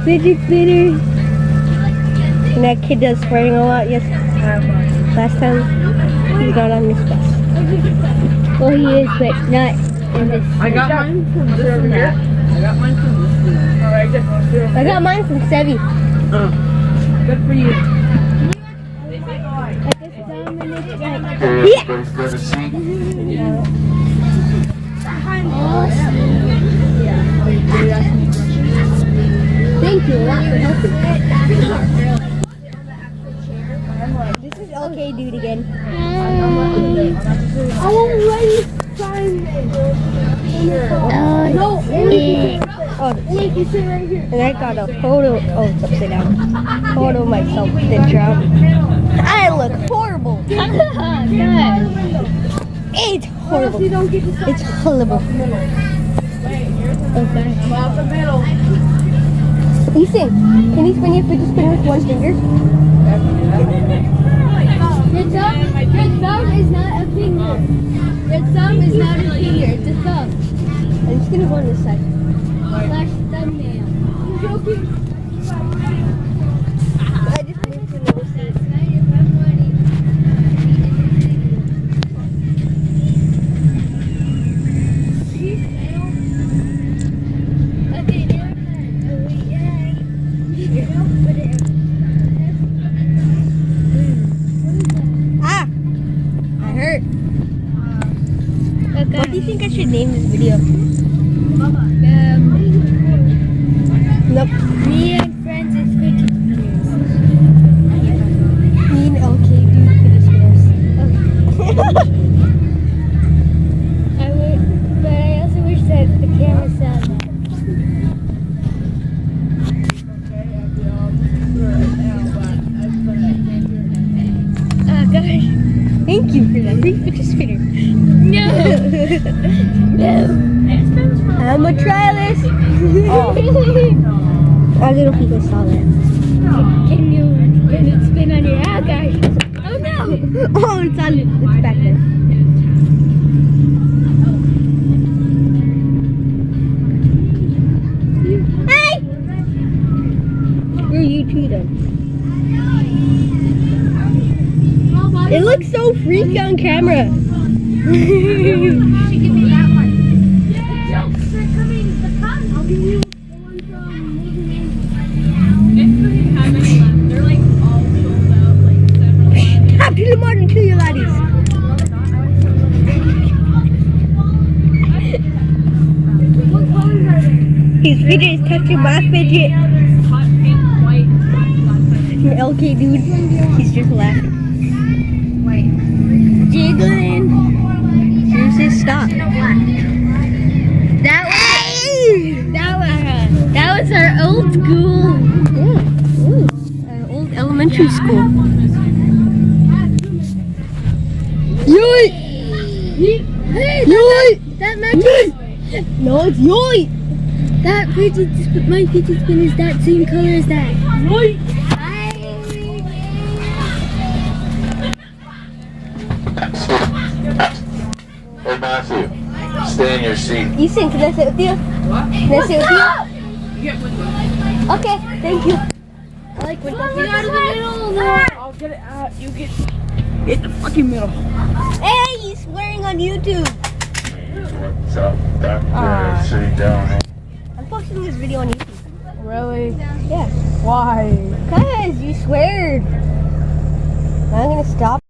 Fidget spinner. And that kid does swearing a lot. Yes. Last time he's not on this bus. Well, he is, but not in this. I got mine from this over here. I got mine from this one. Alright, I got mine from Sevi. Good for you. Yeah. Thank you. This is okay, dude, again. I won't let you find no, wait, you sit right here. And I got a photo. Oh, it's upside down. Photo of myself with the drum. I look horrible. It's horrible. It's horrible. Okay. Ethan, can you spin your fidget spinner with one finger? Your thumb is not a finger. Your thumb is not a finger. It's a thumb. I'm just gonna go on this side. Slash thumbnail. I just moved to another side. Ah! I hurt. What do you think I should name this video? Nope. Me and friends is fidget spinners. Me and LK do fidget spinners. But I also wish that the camera saw that. Oh gosh. Thank you for that free fidget spinner. No. No. I'm gonna try this. I don't know if you guys saw that. Can it spin on your oh gosh. Oh no. Oh, it's on. It's back there. Hey! You're you too, then. It looks so freaky on camera. Happy to Martin to you laddies. His fidget is touching my fidget. LK dude, he's just laughing. Jiggling. Seriously, stop. That was our old school. Old elementary school. Yoy! Yoy! That matches. No, it's yoy! That my fidget spinner is that same color as that. Yoy! Hey Matthew, stay in your seat. Ethan, can I sit with you? What? Can I sit with you? You get one. Okay, thank you. I like when Get out of the middle. I'll get it out. You get in the fucking middle. Hey, he's swearing on YouTube. What's up, Doctor? Sit down. I'm posting this video on YouTube. Really? Yeah. Why? Because you sweared. I'm gonna stop.